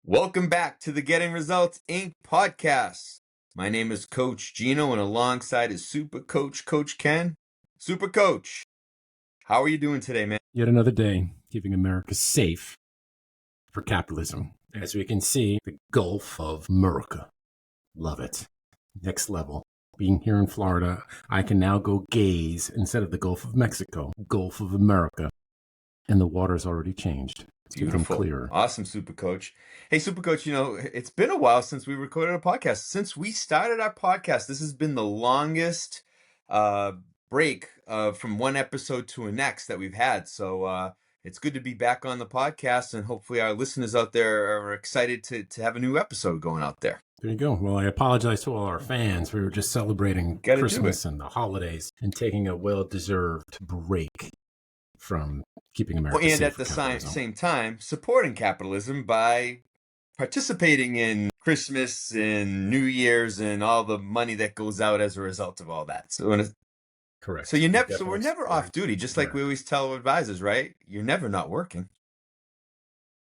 Welcome back to the Getting Results Inc. podcast. My name is Coach Gino, and alongside is Super Coach, Coach Ken. Super Coach, how are you doing today, man? Yet another day, keeping America safe for capitalism. As we can see, the Gulf of America. Love it. Next level. Being here in Florida, I can now go gaze instead of the Gulf of Mexico, Gulf of America. And the water's already changed. It's become clearer. Awesome, Super Coach. Hey, Super Coach, it's been a while since we recorded a podcast. Since we started our podcast, this has been the longest break from one episode to a next that we've had. So it's good to be back on the podcast, and hopefully our listeners out there are excited to have a new episode going out there. There you go. Well, I apologize to all our fans. We were just celebrating Christmas and the holidays and taking a well-deserved break from keeping America safe. And at the same time, supporting capitalism by participating in Christmas and New Year's and all the money that goes out as a result of all that. Correct. So we're never off duty, just like we always tell advisors, right? You're never not working.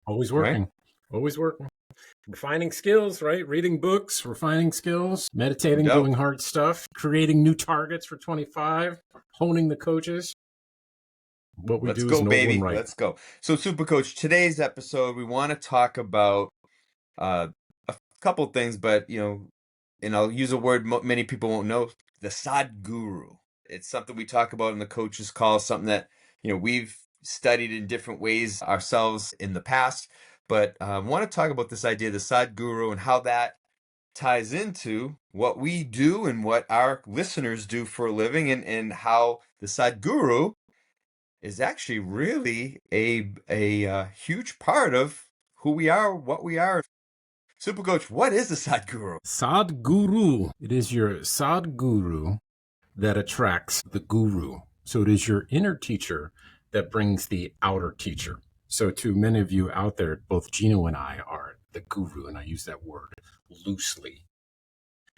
Always working. Right? Always working. Refining skills, right? Reading books, refining skills, meditating, doing hard stuff, creating new targets for 25, honing the coaches. What we do is noble and right. Let's go. So, Super Coach, today's episode, we want to talk about a couple things, but, and I'll use a word many people won't know, the Sadguru. It's something we talk about in the coaches call, something that, we've studied in different ways ourselves in the past. But I want to talk about this idea of the Sadguru and how that ties into what we do and what our listeners do for a living, and how the Sadguru is actually really a huge part of who we are, what we are. Super Coach, what is the Sadguru? Sadguru. It is your Sadguru that attracts the guru. So it is your inner teacher that brings the outer teacher. So to many of you out there, both Gino and I are the guru, and I use that word loosely.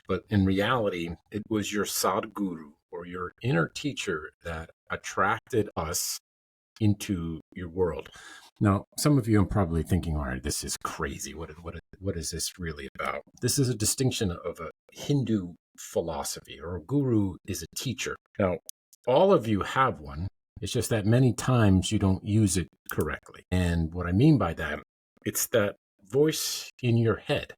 But in reality, it was your Sadguru, or your inner teacher, that attracted us into your world. Now, some of you are probably thinking, all right, this is crazy. What is this really about? This is a distinction of a Hindu philosophy, or a guru is a teacher. Now, all of you have one. It's just that many times you don't use it correctly. And what I mean by that, it's that voice in your head.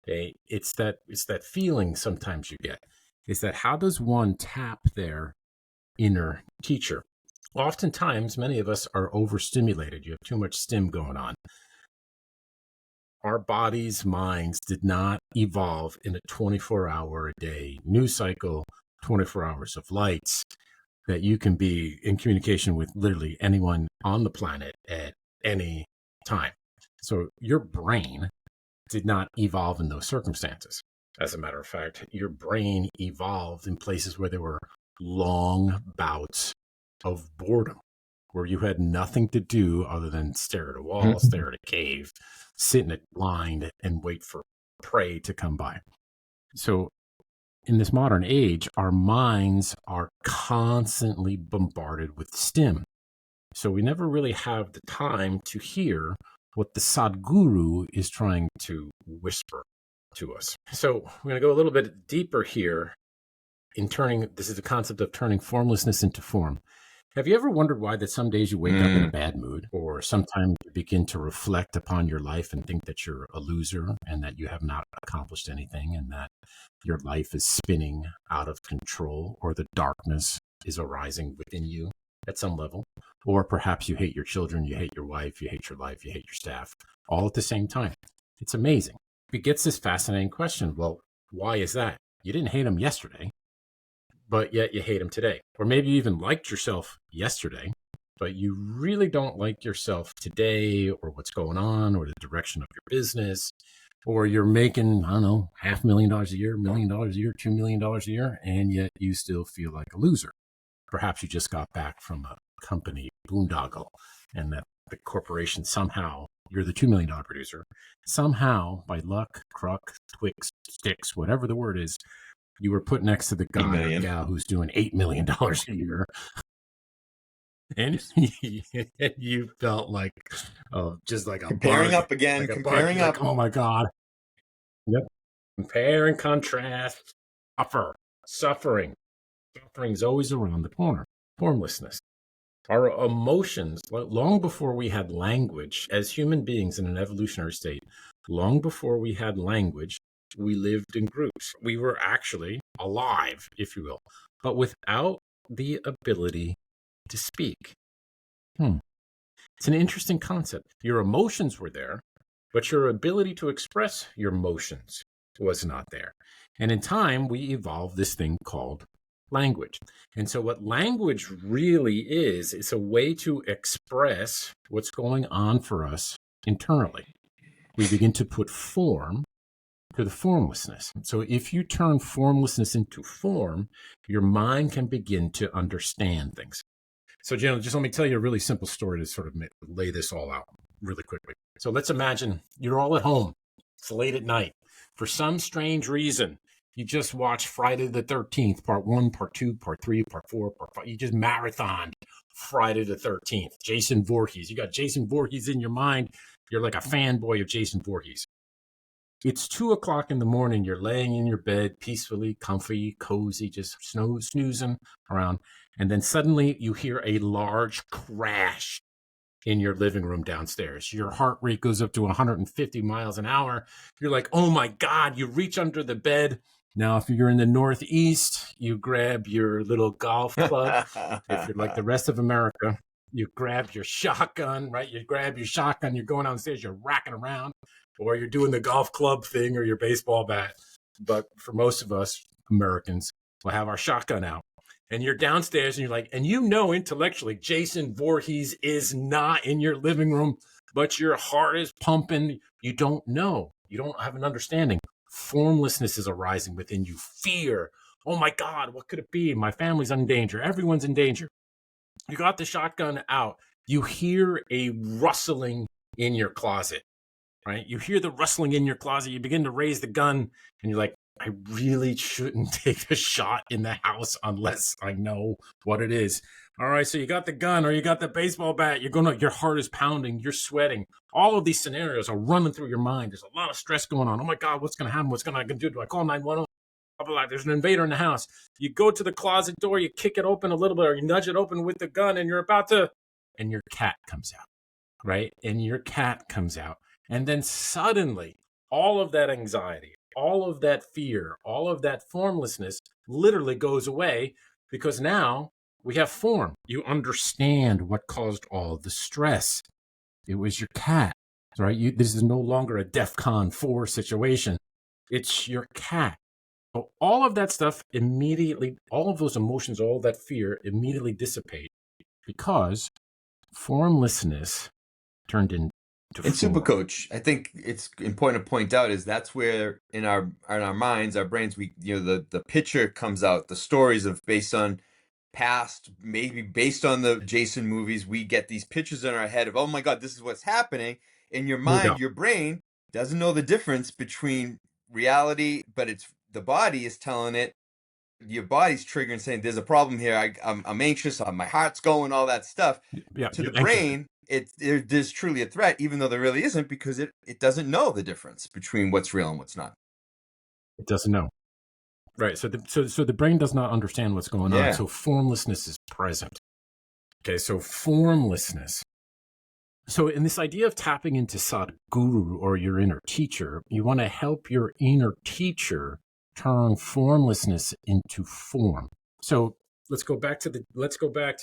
Okay? It's that feeling sometimes you get. Is that how does one tap their inner teacher? Oftentimes, many of us are overstimulated. You have too much stim going on. Our bodies, minds did not evolve in a 24-hour-a-day news cycle, 24 hours of lights, that you can be in communication with literally anyone on the planet at any time. So your brain did not evolve in those circumstances. As a matter of fact, your brain evolved in places where there were long bouts of boredom, where you had nothing to do other than stare at a wall, stare at a cave, sit in a blind, and wait for prey to come by. So in this modern age, our minds are constantly bombarded with stim. So we never really have the time to hear what the Sadguru is trying to whisper to us. So we're going to go a little bit deeper here in this is the concept of turning formlessness into form. Have you ever wondered why that some days you wake up in a bad mood, or sometimes you begin to reflect upon your life and think that you're a loser and that you have not accomplished anything and that your life is spinning out of control, or the darkness is arising within you at some level? Or perhaps you hate your children, you hate your wife, you hate your life, you hate your staff, all at the same time. It's amazing. It gets this fascinating question. Well, why is that? You didn't hate them yesterday, but yet you hate them today. Or maybe you even liked yourself yesterday, but you really don't like yourself today, or what's going on, or the direction of your business, or you're making, $500,000 a year, $1 million a year, $2 million a year, and yet you still feel like a loser. Perhaps you just got back from a company boondoggle, and that the corporation somehow, you're the $2 million producer, somehow by luck, cruck, twix, sticks, whatever the word is, you were put next to the guy or gal who's doing $8 million a year. And you felt like, just like a Comparing bug, up again, like a bug. comparing You're like, up. oh my God. Yep. Compare and contrast. Suffer. Suffering. Suffering is always around the corner. Formlessness. Our emotions, long before we had language, as human beings in an evolutionary state, long before we had language, we lived in groups. We were actually alive, if you will, but without the ability to speak. It's an interesting concept. Your emotions were there, but your ability to express your emotions was not there. And in time, we evolved this thing called language. And so, what language really is, it's a way to express what's going on for us internally. We begin to put form to the formlessness. So, if you turn formlessness into form, your mind can begin to understand things. So, Gino, just let me tell you a really simple story to sort of lay this all out really quickly. So, let's imagine you're all at home. It's late at night. For some strange reason, you just watched Friday the 13th, part 1, part 2, part 3, part 4, part 5. You just marathoned Friday the 13th. Jason Voorhees. You got Jason Voorhees in your mind. You're like a fanboy of Jason Voorhees. It's 2 o'clock in the morning. You're laying in your bed, peacefully, comfy, cozy, just snoozing around. And then suddenly you hear a large crash in your living room downstairs. Your heart rate goes up to 150 miles an hour. You're like, oh my God, you reach under the bed. Now, if you're in the Northeast, you grab your little golf club. If you're like the rest of America, you grab your shotgun, right? You grab your shotgun, you're going downstairs, you're racking around, or you're doing the golf club thing or your baseball bat. But for most of us Americans, we'll have our shotgun out. And you're downstairs and you're like, and you know intellectually, Jason Voorhees is not in your living room, but your heart is pumping. You don't know. You don't have an understanding. Formlessness is arising within you. Fear. Oh my God, what could it be? My family's in danger. Everyone's in danger. You got the shotgun out. You hear a rustling in your closet, right? You hear the rustling in your closet. You begin to raise the gun and you're like, I really shouldn't take a shot in the house unless I know what it is. All right, so you got the gun or you got the baseball bat. Your heart is pounding. You're sweating. All of these scenarios are running through your mind. There's a lot of stress going on. Oh my God, what's going to happen? What's going to do? Do I call 911? Blah, blah, blah. There's an invader in the house. You go to the closet door, you kick it open a little bit, or you nudge it open with the gun, and you're about to, and your cat comes out, right? And your cat comes out. And then suddenly, all of that anxiety, all of that fear, all of that formlessness literally goes away because now we have form. You understand what caused all the stress. It was your cat, right? This is no longer a DEFCON 4 situation. It's your cat. So all of that stuff immediately, all of those emotions, all that fear immediately dissipate because formlessness turned into In Super form. Coach, I think it's important to point out is that's where in our minds, our brains, we the picture comes out, the stories of based on past, maybe based on the Jason movies, we get these pictures in our head of, oh my God, this is what's happening. In your No mind, doubt. your brain doesn't know the difference between reality, but it's the body is telling it, your body's triggering saying there's a problem here. I'm anxious, my heart's going, all that stuff. Yeah, To the you're anxious. brain, there's truly a threat, even though there really isn't, because it doesn't know the difference between what's real and what's not. It doesn't know. Right. So the brain does not understand what's going on. Yeah. So formlessness is present. Okay. So formlessness. So in this idea of tapping into Sadguru or your inner teacher, you want to help your inner teacher turn formlessness into form. So let's go back to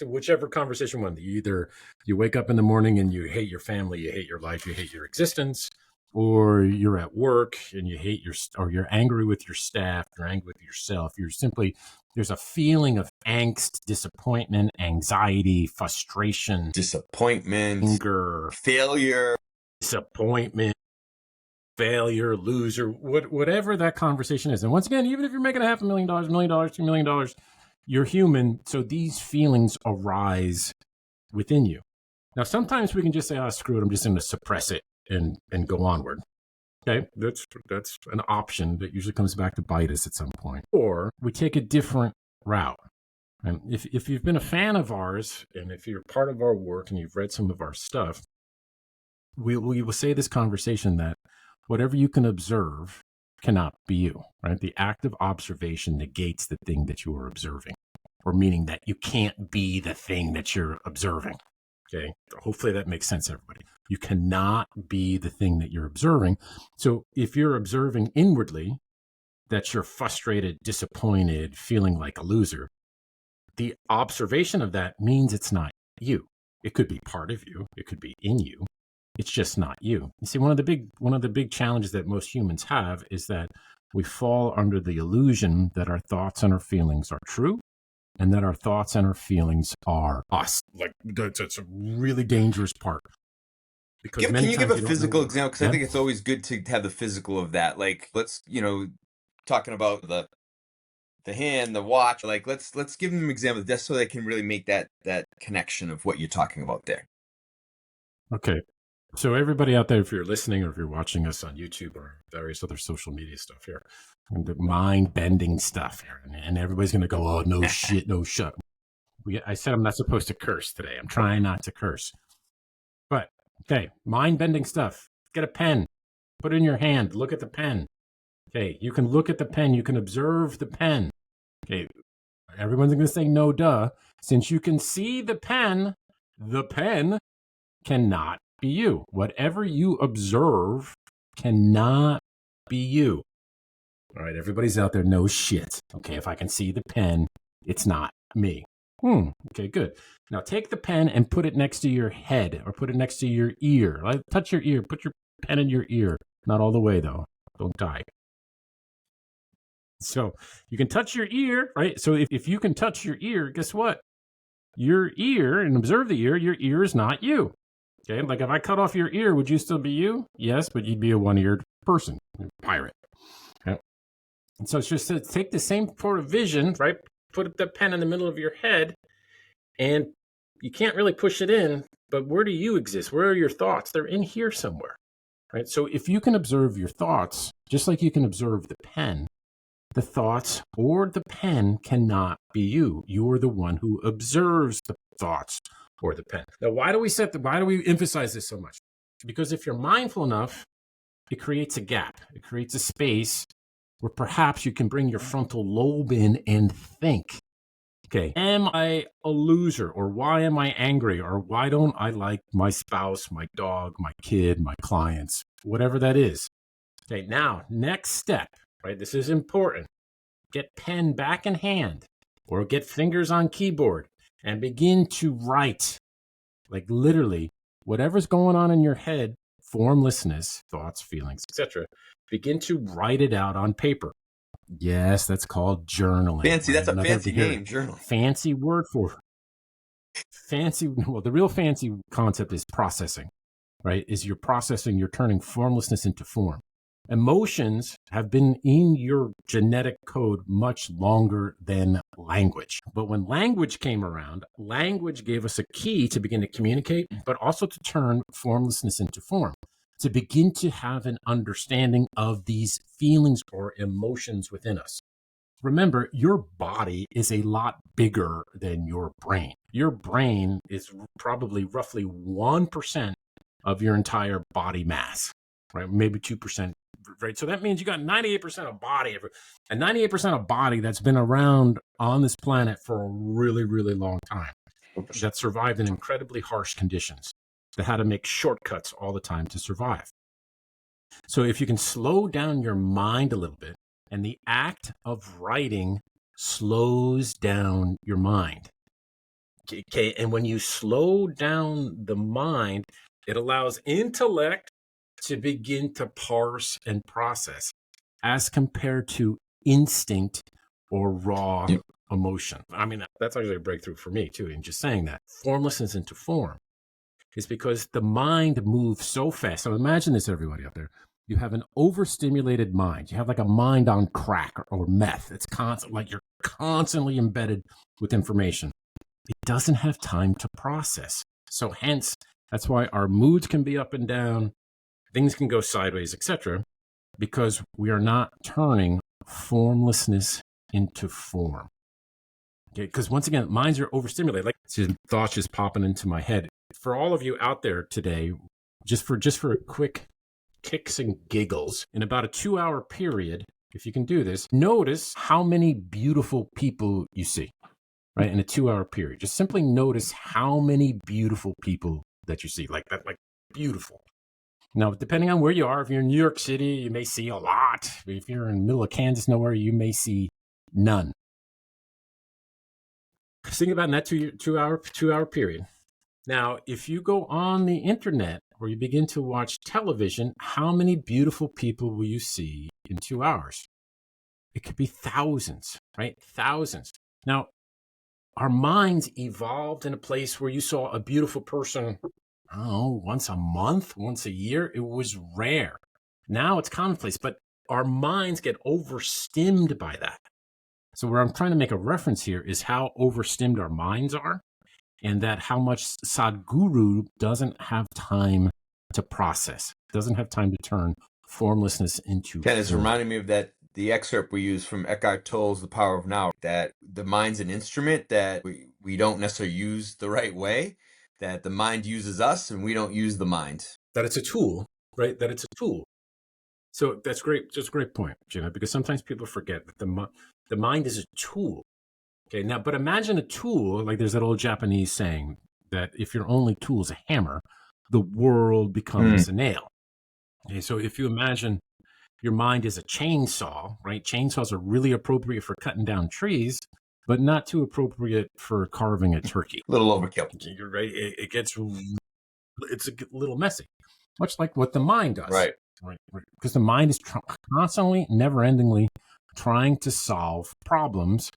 whichever conversation one. Either you wake up in the morning and you hate your family, you hate your life, you hate your existence, or you're at work and you're angry with your staff, you're angry with yourself. There's a feeling of angst, disappointment, anxiety, frustration, Disappointment, anger, failure. disappointment, failure, loser, whatever that conversation is. And once again, even if you're making $500,000, $1 million, $2 million, you're human. So these feelings arise within you. Now, sometimes we can just say, oh, screw it, I'm just going to suppress it and go onward. Okay, that's an option that usually comes back to bite us at some point. Or we take a different route. And if you've been a fan of ours, and if you're part of our work and you've read some of our stuff, we will say this conversation that whatever you can observe cannot be you, right? The act of observation negates the thing that you are observing, or meaning that you can't be the thing that you're observing. Okay. Hopefully that makes sense, everybody. You cannot be the thing that you're observing. So if you're observing inwardly that you're frustrated, disappointed, feeling like a loser, the observation of that means it's not you. It could be part of you. It could be in you. It's just not you. You see, one of the big challenges that most humans have is that we fall under the illusion that our thoughts and our feelings are true, and that our thoughts and our feelings are us. Like that's a really dangerous part, because Can many you give a times you don't physical know. example? Because I Yeah. think it's always good to have the physical of that. Like, let's, talking about the hand, the watch. Like, let's give them an example just so they can really make that connection of what you're talking about there. Okay. So everybody out there, if you're listening or if you're watching us on YouTube or various other social media stuff here, and the mind bending stuff here, and everybody's going to go, oh, no shit, no shut. I said I'm not supposed to curse today. I'm trying not to curse. But, okay, mind bending stuff. Get a pen, put it in your hand, look at the pen. Okay, you can look at the pen, you can observe the pen. Okay, everyone's going to say no, duh. Since you can see the pen cannot be you. Whatever you observe cannot be you. All right, everybody's out there, no shit. Okay, if I can see the pen, it's not me. Okay, good. Now take the pen and put it next to your head, or put it next to your ear. Like, touch your ear, put your pen in your ear. Not all the way, though. Don't die. So you can touch your ear, right? So if you can touch your ear, guess what? Your ear, and observe the ear, your ear is not you. Okay, like if I cut off your ear, would you still be you? Yes, but you'd be a one-eared person, pirate. Okay? And so it's just to take the same sort of vision, right? Put the pen in the middle of your head, and you can't really push it in, but where do you exist? Where are your thoughts? They're in here somewhere, right? So if you can observe your thoughts, just like you can observe the thoughts or the pen cannot be you. You are the one who observes the thoughts or the pen. Now, why do we emphasize this so much? Because if you're mindful enough, it creates a gap. It creates a space where perhaps you can bring your frontal lobe in and think, okay, am I a loser? Or why am I angry? Or why don't I like my spouse, my dog, my kid, my clients, whatever that is? Okay, now, next step, right? This is important. Get pen back in hand, or get fingers on keyboard and begin to write. Like literally, whatever's going on in your head, formlessness, thoughts, feelings, etc., begin to write it out on paper. Yes, that's called journaling. Fancy. Right? That's a Another fancy name, journaling. fancy word for fancy. Well, the real fancy concept is processing, right? Is you're processing, you're turning formlessness into form. Emotions have been in your genetic code much longer than language. But when language came around, language gave us a key to begin to communicate, but also to turn formlessness into form, to begin to have an understanding of these feelings or emotions within us. Remember, your body is a lot bigger than your brain. Your brain is probably roughly 1% of your entire body mass, right? Maybe 2%. Right. So that means you got 98% of body, and 98% of body that's been around on this planet for a really, really long time, that survived in incredibly harsh conditions, that had to make shortcuts all the time to survive. So if you can slow down your mind a little bit, and the act of writing slows down your mind. Okay. And when you slow down the mind, it allows intellect to begin to parse and process, as compared to instinct or raw emotion. I mean, that's actually a breakthrough for me too, in just saying that. Formlessness into form is because the mind moves so fast. So imagine this, everybody out there. You have an overstimulated mind. You have like a mind on crack or meth. It's constant, like you're constantly embedded with information. It doesn't have time to process. So hence, that's why our moods can be up and down. Things can go sideways, etc., because we are not turning formlessness into form. Okay, because once again, minds are overstimulated. Like thoughts just popping into my head. For all of you out there today, just for a quick kicks and giggles, in about a 2-hour period, if you can do this, notice how many beautiful people you see, right? In a 2-hour period. Just simply notice how many beautiful people that you see, like that, like beautiful. Now, depending on where you are, if you're in New York City, you may see a lot. If you're in the middle of Kansas, nowhere, you may see none. Think about in that two hour period. Now, if you go on the internet or you begin to watch television, how many beautiful people will you see in 2 hours? It could be thousands, right? Thousands. Now, our minds evolved in a place where you saw a beautiful person, I don't know, once a month, once a year. It was rare. Now it's commonplace, but our minds get overstimmed by that. So where I'm trying to make a reference here is how overstimmed our minds are, and that how much Sadguru doesn't have time to process, doesn't have time to turn formlessness into Ken, it's form. reminding me of the excerpt we use from Eckhart Tolle's The Power of Now, that the mind's an instrument that we don't necessarily use the right way, that the mind uses us and we don't use the mind. That it's a tool, right? That it's a tool. So that's great. Just a great point, Gina, because sometimes people forget that the mind is a tool. Okay, now, but imagine a tool, like there's that old Japanese saying that if your only tool is a hammer, the world becomes a nail. Okay, so if you imagine your mind is a chainsaw, right? Chainsaws are really appropriate for cutting down trees, but not too appropriate for carving a turkey. A little overkill. You're right. It's a little messy, much like what the mind does. Right. Because the mind is constantly, never-endingly trying to solve problems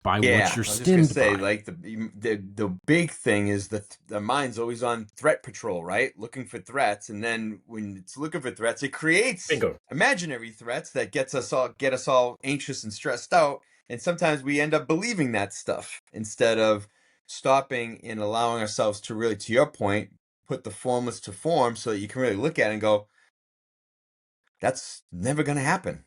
by what you're stimmed by. Like the big thing is that the mind's always on threat patrol, right? Looking for threats, and then when it's looking for threats, it creates imaginary threats that get us all anxious and stressed out. And sometimes we end up believing that stuff instead of stopping and allowing ourselves to really, to your point, put the formless to form, so that you can really look at it and go, "That's never going to happen."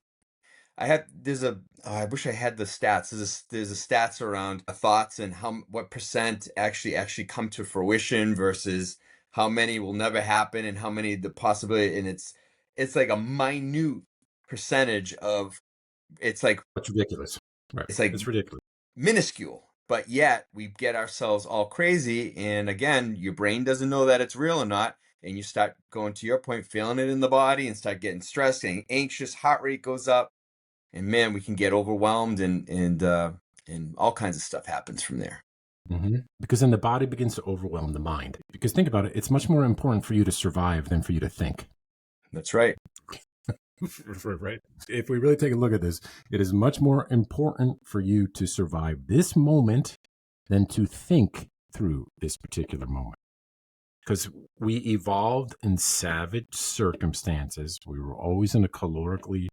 I wish I had the stats. There's a stats around thoughts and what percent actually come to fruition versus how many will never happen and how many the possibility. And it's like a minute percentage of, it's like, That's ridiculous. Right. It's ridiculous. Minuscule, but yet we get ourselves all crazy. And again, your brain doesn't know that it's real or not. And you start going, to your point, feeling it in the body and start getting stressed, getting anxious, heart rate goes up. And man, we can get overwhelmed and all kinds of stuff happens from there. Mm-hmm. Because then the body begins to overwhelm the mind. Because think about it, it's much more important for you to survive than for you to think. That's right. Right. If we really take a look at this, it is much more important for you to survive this moment than to think through this particular moment. Because we evolved in savage circumstances. We were always in a calorically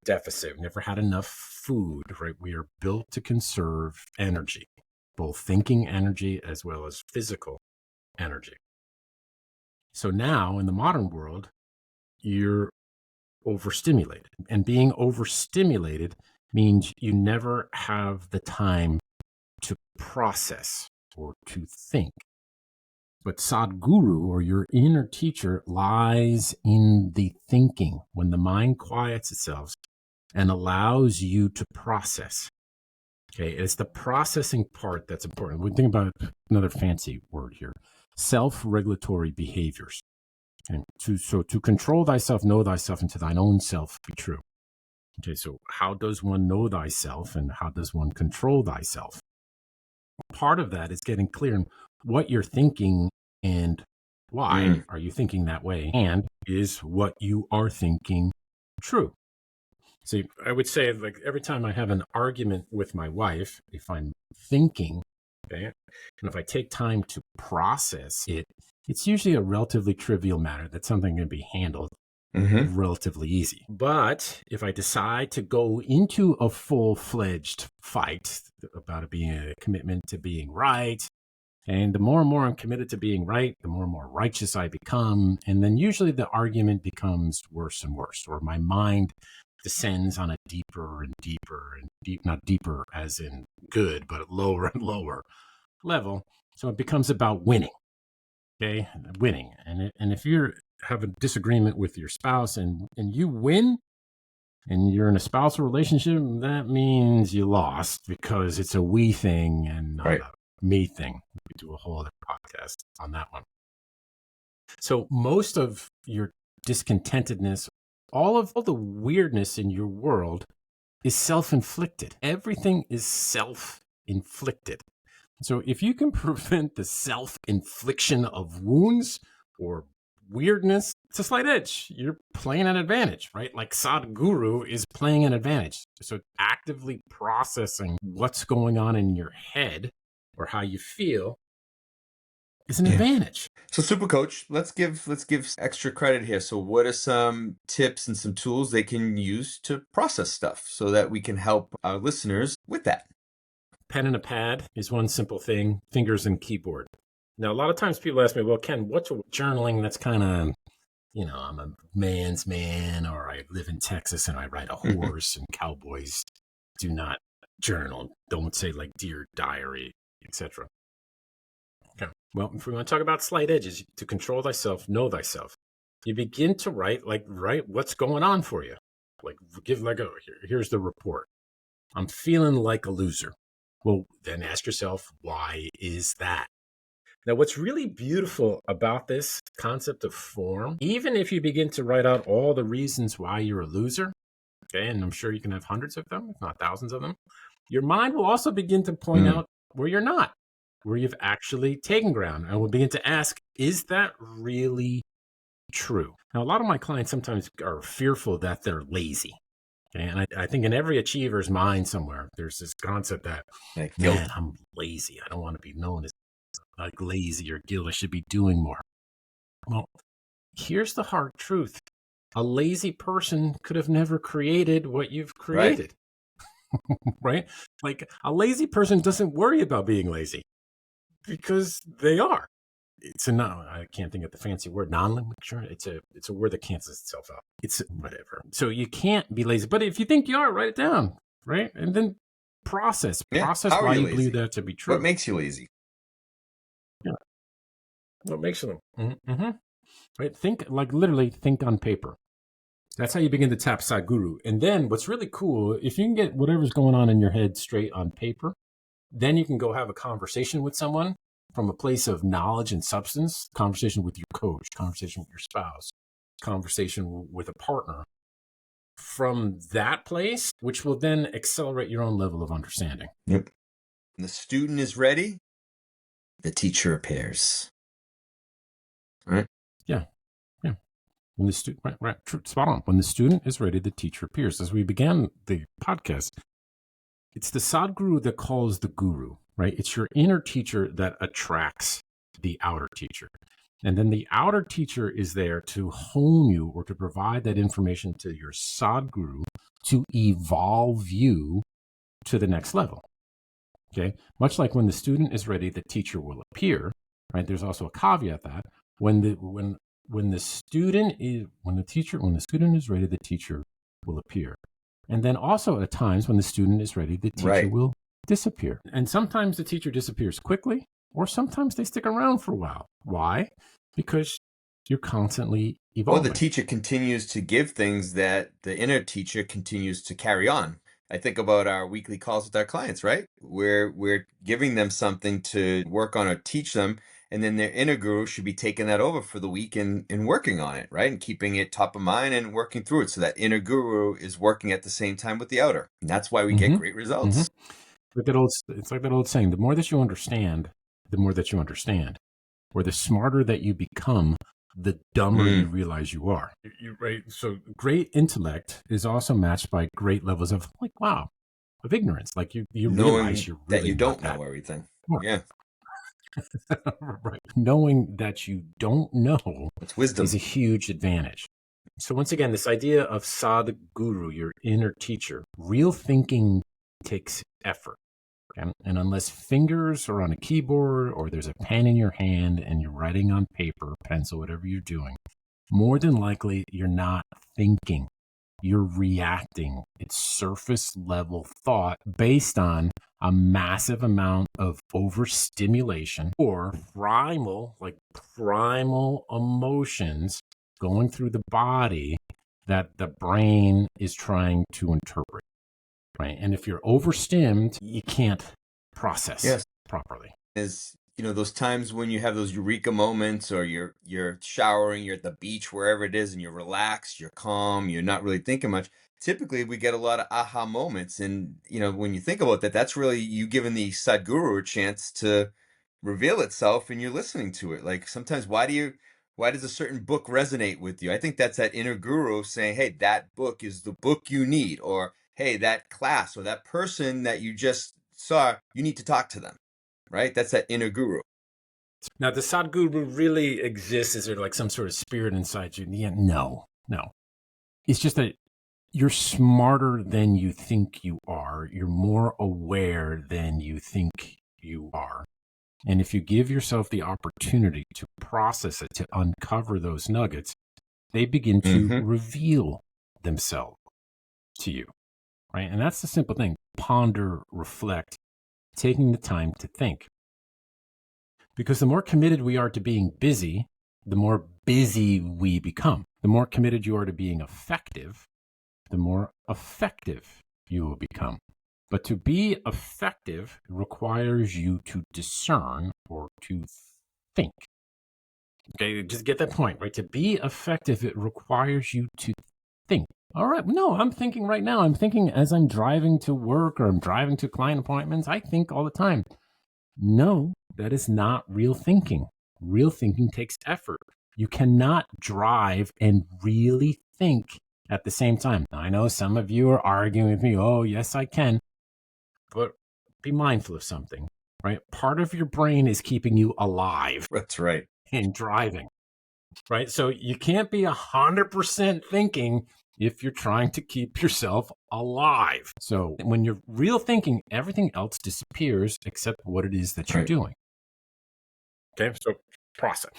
deficit. We never had enough food, right? We are built to conserve energy, both thinking energy as well as physical energy. So now in the modern world, you're overstimulated. And being overstimulated means you never have the time to process or to think. But Sadguru, or your inner teacher, lies in the thinking, when the mind quiets itself and allows you to process. Okay, it's the processing part that's important. We think about another fancy word here: self-regulatory behaviors. And to control thyself, know thyself, and to thine own self be true. Okay, so how does one know thyself and how does one control thyself? Part of that is getting clear on what you're thinking and why are you thinking that way, and is what you are thinking true? See, I would say, like, every time I have an argument with my wife, if I'm thinking, okay, and if I take time to process it, it's usually a relatively trivial matter. That's something that can be handled relatively easy. But if I decide to go into a full-fledged fight about it being a commitment to being right, and the more and more I'm committed to being right, the more and more righteous I become. And then usually the argument becomes worse and worse, or my mind descends on a deeper and deeper and not deeper as in good, but lower and lower level. So it becomes about winning. Okay, winning. And if you have a disagreement with your spouse and you win, and you're in a spousal relationship, that means you lost because it's a we thing and not Right. a me thing. We could do a whole other podcast on that one. So most of your discontentedness, all the weirdness in your world is self-inflicted. Everything is self-inflicted. So if you can prevent the self-infliction of wounds or weirdness, it's a slight edge. You're playing an advantage, right? Like Sadguru is playing an advantage. So actively processing what's going on in your head or how you feel is an advantage. So Super Coach, let's give extra credit here. So what are some tips and some tools they can use to process stuff so that we can help our listeners with that? Pen and a pad is one simple thing, fingers and keyboard. Now, a lot of times people ask me, well, Ken, what's journaling that's kind of, I'm a man's man, or I live in Texas and I ride a horse, and cowboys do not journal. Don't say like dear diary, etc. Okay. Well, if we want to talk about slight edges, to control thyself, know thyself. You begin to write what's going on for you. Like here's the report. I'm feeling like a loser. Well, then ask yourself, why is that? Now, what's really beautiful about this concept of form, even if you begin to write out all the reasons why you're a loser, okay, and I'm sure you can have hundreds of them, if not thousands of them, your mind will also begin to point out where you're not, where you've actually taken ground, and will begin to ask, is that really true? Now, a lot of my clients sometimes are fearful that they're lazy. And I think in every achiever's mind somewhere, there's this concept that, man, I'm lazy. I don't want to be known as like lazy or guilt. I should be doing more. Well, here's the hard truth. A lazy person could have never created what you've created. Right? Like a lazy person doesn't worry about being lazy because they are. I can't think of the fancy word, non-limitature. It's a word that cancels itself out. It's whatever. So you can't be lazy. But if you think you are, write it down, right? And then process why you believe that to be true. What makes you lazy? Yeah. What makes them? Mm-hmm. Right? Literally think on paper. That's how you begin to tap Sadguru. And then what's really cool, if you can get whatever's going on in your head straight on paper, then you can go have a conversation with someone from a place of knowledge and substance, conversation with your coach, conversation with your spouse, conversation with a partner from that place, which will then accelerate your own level of understanding. Yep. When the student is ready, the teacher appears. Right? Yeah. When the student, right, spot on. When the student is ready, the teacher appears. As we began the podcast, it's the Sadguru that calls the guru, right? It's your inner teacher that attracts the outer teacher. And then the outer teacher is there to hone you or to provide that information to your Sadguru to evolve you to the next level. Okay. Much like when the student is ready, the teacher will appear, right? There's also a caveat that when the student is ready, the teacher will appear. And then also at times when the student is ready, the teacher will disappear. And sometimes the teacher disappears quickly, or sometimes they stick around for a while. Why? Because you're constantly evolving. Or the teacher continues to give things that the inner teacher continues to carry on. I think about our weekly calls with our clients, right? We're giving them something to work on or teach them, and then their inner guru should be taking that over for the week and working on it, right? And keeping it top of mind and working through it so that inner guru is working at the same time with the outer. And that's why we get great results. It's like that old saying, the more that you understand, the more that you understand. Or the smarter that you become, the dumber you realize you are. Right? So great intellect is also matched by great levels of of ignorance. Like you realize you're really that you don't know everything. Smart. Yeah. Right. Knowing that you don't know wisdom is a huge advantage. So once again, this idea of Sadguru, your inner teacher, real thinking takes effort. Okay? And unless fingers are on a keyboard or there's a pen in your hand and you're writing on paper, pencil, whatever you're doing, more than likely you're not thinking. you're reacting. It's surface level thought based on a massive amount of overstimulation or primal emotions going through the body that the brain is trying to interpret, right? And if you're overstimmed, you can't process Yes. properly. Is, those times when you have those eureka moments, or you're showering, you're at the beach, wherever it is, and you're relaxed, you're calm, you're not really thinking much. Typically we get a lot of aha moments, and when you think about that, that's really you giving the Sadguru a chance to reveal itself, and you're listening to it. Like, sometimes, why does a certain book resonate with you? I think that's that inner guru saying, hey, that book is the book you need, or hey, that class or that person that you just saw, you need to talk to them. Right? That's that inner guru. Now, does Sadguru really exist? Is there like some sort of spirit inside you? Yeah, no. It's just that you're smarter than you think you are. You're more aware than you think you are. And if you give yourself the opportunity to process it, to uncover those nuggets, they begin to Mm-hmm. reveal themselves to you, right? And that's the simple thing. Ponder, reflect, taking the time to think. Because the more committed we are to being busy, the more busy we become. The more committed you are to being effective, the more effective you will become. But to be effective requires you to discern or to think. Okay, just get that point, right? To be effective, it requires you to think. All right, no, I'm thinking right now. I'm thinking as I'm driving to work or I'm driving to client appointments. I think all the time. No, that is not real thinking. Real thinking takes effort. You cannot drive and really think at the same time. Now, I know some of you are arguing with me. Oh, yes, I can. But be mindful of something, right? Part of your brain is keeping you alive That's right. in driving, right? So you can't be 100% thinking if you're trying to keep yourself alive. So when you're real thinking, everything else disappears except what it is that you're Right. doing. Okay, so process.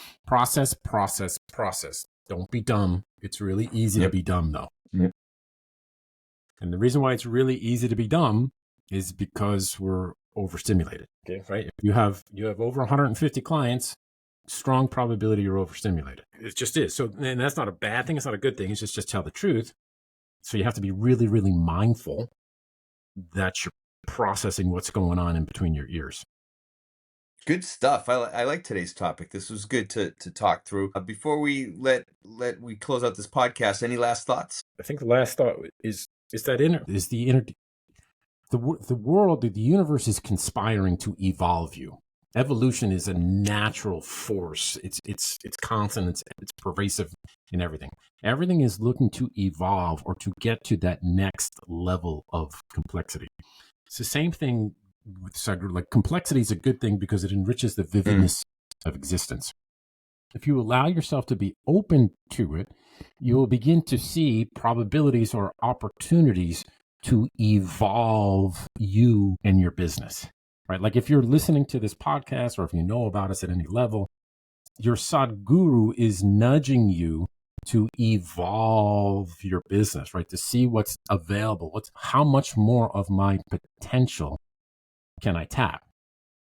Don't be dumb. It's really easy to Yep. be dumb, though. Yep. And the reason why it's really easy to be dumb is because we're overstimulated. Okay, right? If you have over 150 clients, strong probability you're overstimulated. It just is. So, and that's not a bad thing. It's not a good thing. It's just tell the truth. So you have to be really, really mindful that you're processing what's going on in between your ears. Good stuff. I like today's topic. This was good to talk through. Before we we close out this podcast, any last thoughts? I think the last thought is the world, the universe is conspiring to evolve you. Evolution is a natural force. It's constant. It's pervasive in everything. Everything is looking to evolve or to get to that next level of complexity. It's the same thing with Sadguru. Like, complexity is a good thing because it enriches the vividness of existence. If you allow yourself to be open to it, you will begin to see probabilities or opportunities to evolve you and your business, right? Like, if you're listening to this podcast or if you know about us at any level, your Sadguru is nudging you to evolve your business, right? To see what's available. How much more of my potential can I tap?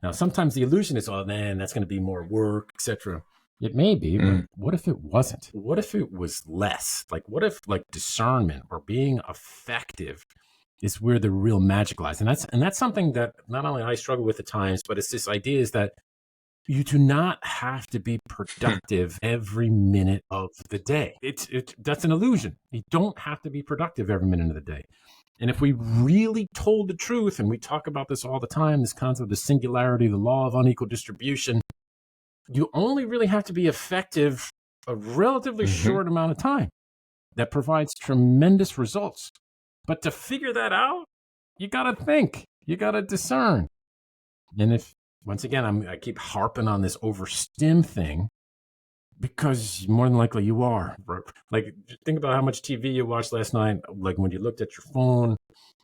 Now, sometimes the illusion is, oh man, that's going to be more work, etc. It may be, but what if it wasn't? What if it was less? Like, what if discernment or being effective is where the real magic lies? And that's something that not only I struggle with at times, but it's this idea is that you do not have to be productive every minute of the day. That's an illusion. You don't have to be productive every minute of the day. And if we really told the truth, and we talk about this all the time, this concept of the singularity, the law of unequal distribution, you only really have to be effective a relatively short amount of time. That provides tremendous results. But to figure that out, you got to think, you got to discern. And if, once again, I keep harping on this overstim thing, because more than likely you are. Like, think about how much TV you watched last night, like when you looked at your phone,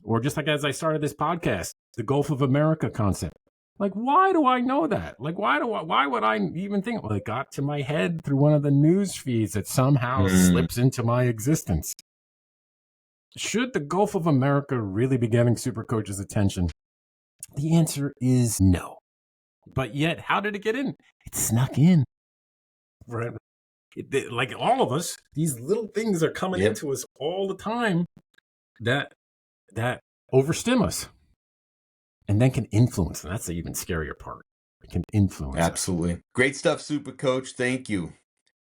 or just like as I started this podcast, the Gulf of America concept. Like, why do I know that? Like, why would I even think? Well, it got to my head through one of the news feeds that somehow slips into my existence. Should the Gulf of America really be getting Super Coach's attention? The answer is no. But yet, how did it get in? It snuck in. Right? Like all of us, these little things are coming Yep. into us all the time that overstim us and then can influence. And that's the even scarier part. It can influence us. Absolutely. Great stuff, Super Coach. Thank you.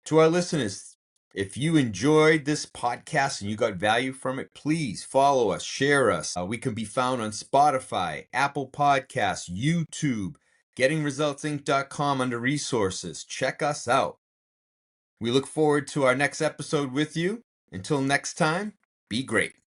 To our listeners, if you enjoyed this podcast and you got value from it, please follow us, share us. We can be found on Spotify, Apple Podcasts, YouTube, gettingresultsinc.com under resources. Check us out. We look forward to our next episode with you. Until next time, be great.